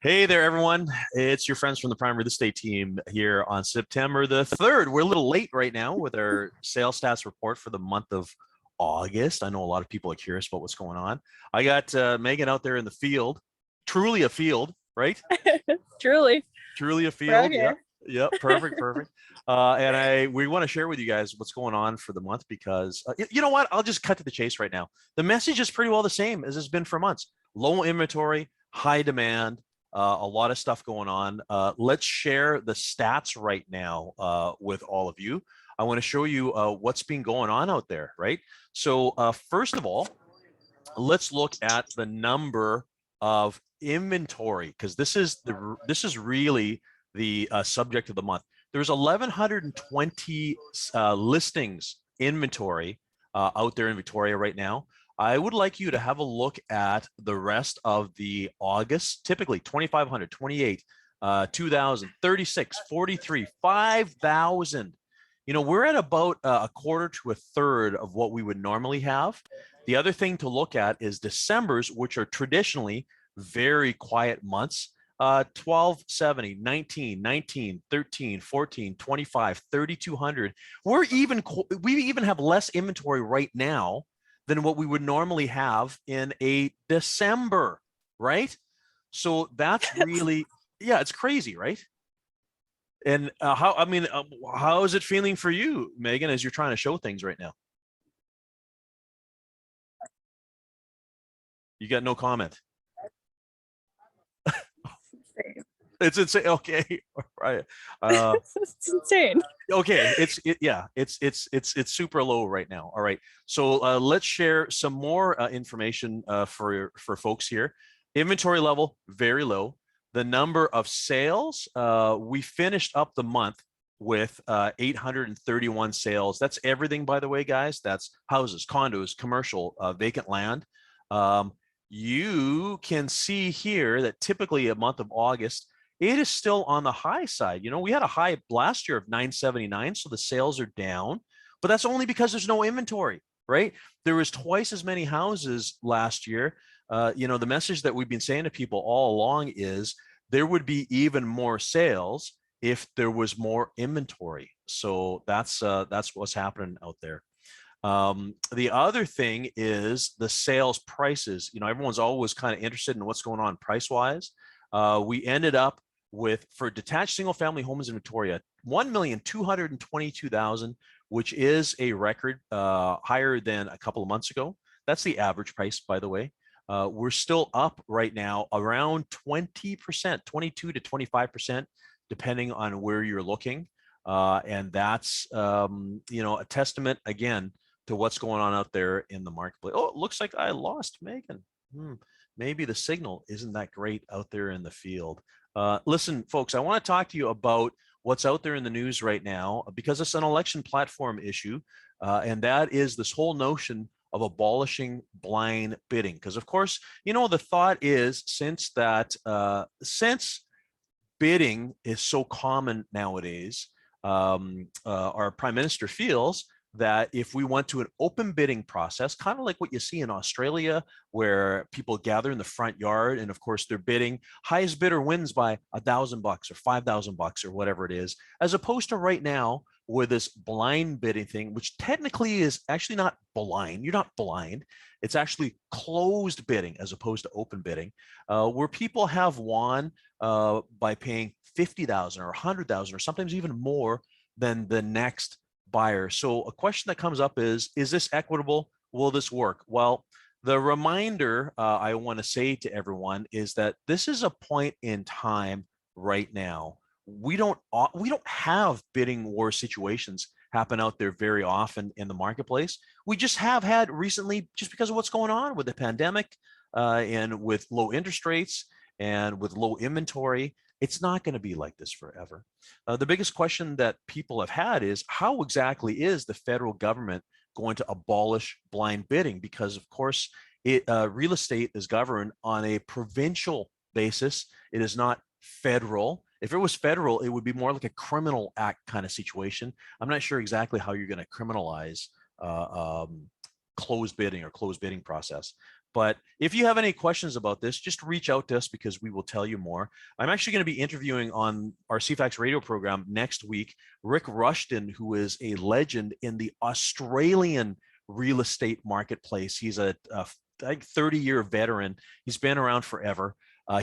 Hey there, everyone. It's your friends from the Prime Real Estate team here on September the 3rd. We're a little late right now with our sales stats report for the month of August. I know a lot of people are curious about what's going on. I got Megan out there in the field, truly a field, right? Truly, Truly a we're out field. Yeah. here. Yeah. Perfect. Perfect. And we want to share with you guys what's going on for the month because you know what? I'll just cut to the chase right now. The message is pretty well the same as it's been for months. Low inventory, high demand, a lot of stuff going on. Let's share the stats right now with all of you. I want to show you what's been going on out there, right? So first of all, let's look at the number of inventory because this is really the subject of the month. There's 1,120 listings inventory out there in Victoria right now. I would like you to have a look at the rest of the August, typically 2,500, 28, 2,000, 36, 43, 5,000. You know, we're at about a quarter to a third of what we would normally have. The other thing to look at is December's, which are traditionally very quiet months. 12, 70, 19, 19, 13, 14, 25, 3,200. We even have less inventory right now than what we would normally have in a December, right? So that's really, yeah, it's crazy, right? And how is it feeling for you, Megan, as you're trying to show things right now? You got no comment. It's insane. Okay, right. It's insane. Okay, it's super low right now. All right, so let's share some more information for folks here. Inventory level very low. The number of sales, we finished up the month with 831 sales. That's everything, by the way, guys. That's houses, condos, commercial, vacant land. You can see here that typically a month of August, it is still on the high side. You know, we had a high last year of 979, so the sales are down, but that's only because there's no inventory, right? There was twice as many houses last year. You know, the message that we've been saying to people all along is there would be even more sales if there was more inventory. So that's what's happening out there. The other thing is the sales prices. You know, everyone's always kind of interested in what's going on price wise. We ended up with, for detached single family homes in Victoria, 1,222,000, which is a record higher than a couple of months ago. That's the average price, by the way. We're still up right now around 20%, 22 to 25%, depending on where you're looking. And that's, you know, a testament again to what's going on out there in the marketplace. Oh, it looks like I lost Megan. Maybe the signal isn't that great out there in the field. Listen, folks, I want to talk to you about what's out there in the news right now because it's an election platform issue. And that is this whole notion of abolishing blind bidding. Because of course, you know, the thought is since bidding is so common nowadays, our prime minister feels that if we went to an open bidding process, kind of like what you see in Australia, where people gather in the front yard, and of course they're bidding, highest bidder wins by $1,000 or $5,000 or whatever it is, as opposed to right now with this blind bidding thing, which technically is actually not blind. You're not blind. It's actually closed bidding as opposed to open bidding, where people have won by paying 50,000 or 100,000 or sometimes even more than the next buyer. So a question that comes up is this equitable? Will this work? Well, the reminder I want to say to everyone is that this is a point in time right now. We don't have bidding war situations happen out there very often in the marketplace. We just have had recently, just because of what's going on with the pandemic and with low interest rates and with low inventory. It's not going to be like this forever. The biggest question that people have had is how exactly is the federal government going to abolish blind bidding? Because of course, real estate is governed on a provincial basis. It is not federal. If it was federal, it would be more like a criminal act kind of situation. I'm not sure exactly how you're going to criminalize closed bidding or closed bidding process. But if you have any questions about this, just reach out to us because we will tell you more. I'm actually going to be interviewing on our CFAX radio program next week Rick Rushton, who is a legend in the Australian real estate marketplace. He's a I think 30-year veteran. He's been around forever.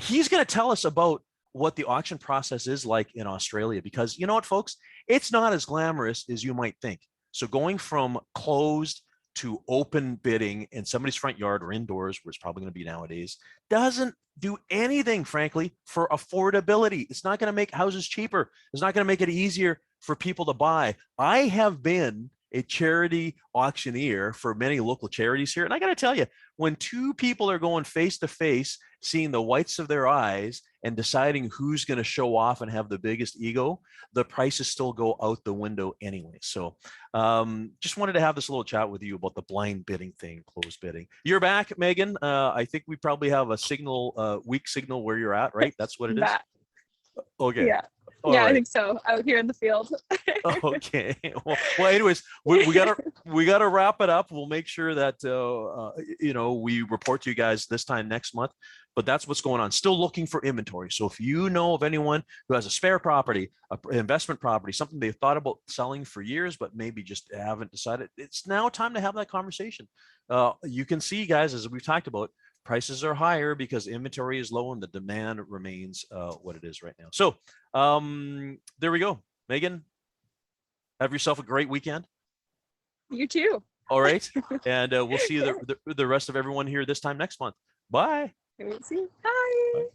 He's going to tell us about what the auction process is like in Australia, because you know what, folks, it's not as glamorous as you might think. So going from closed to open bidding in somebody's front yard or indoors, where it's probably going to be nowadays, doesn't do anything, frankly, for affordability. It's not going to make houses cheaper. It's not going to make it easier for people to buy. I have been a charity auctioneer for many local charities here. And I got to tell you, when two people are going face to face, seeing the whites of their eyes and deciding who's going to show off and have the biggest ego, the prices still go out the window anyway. So just wanted to have this little chat with you about the blind bidding thing, closed bidding. You're back, Megan. I think we probably have a signal, weak signal where you're at, right? That's what it is? Okay. Yeah. All yeah, right. I think so. Out here in the field. Okay. Well, anyways, we gotta wrap it up. We'll make sure that we report to you guys this time next month. But that's what's going on. Still looking for inventory. So if you know of anyone who has a spare property, an investment property, something they've thought about selling for years, but maybe just haven't decided, it's now time to have that conversation. You can see, guys, as we've talked about, prices are higher because inventory is low and the demand remains what it is right now. So there we go. Megan, have yourself a great weekend. You too. All right. And we'll see the rest of everyone here this time next month. Bye. See you. Bye. Bye.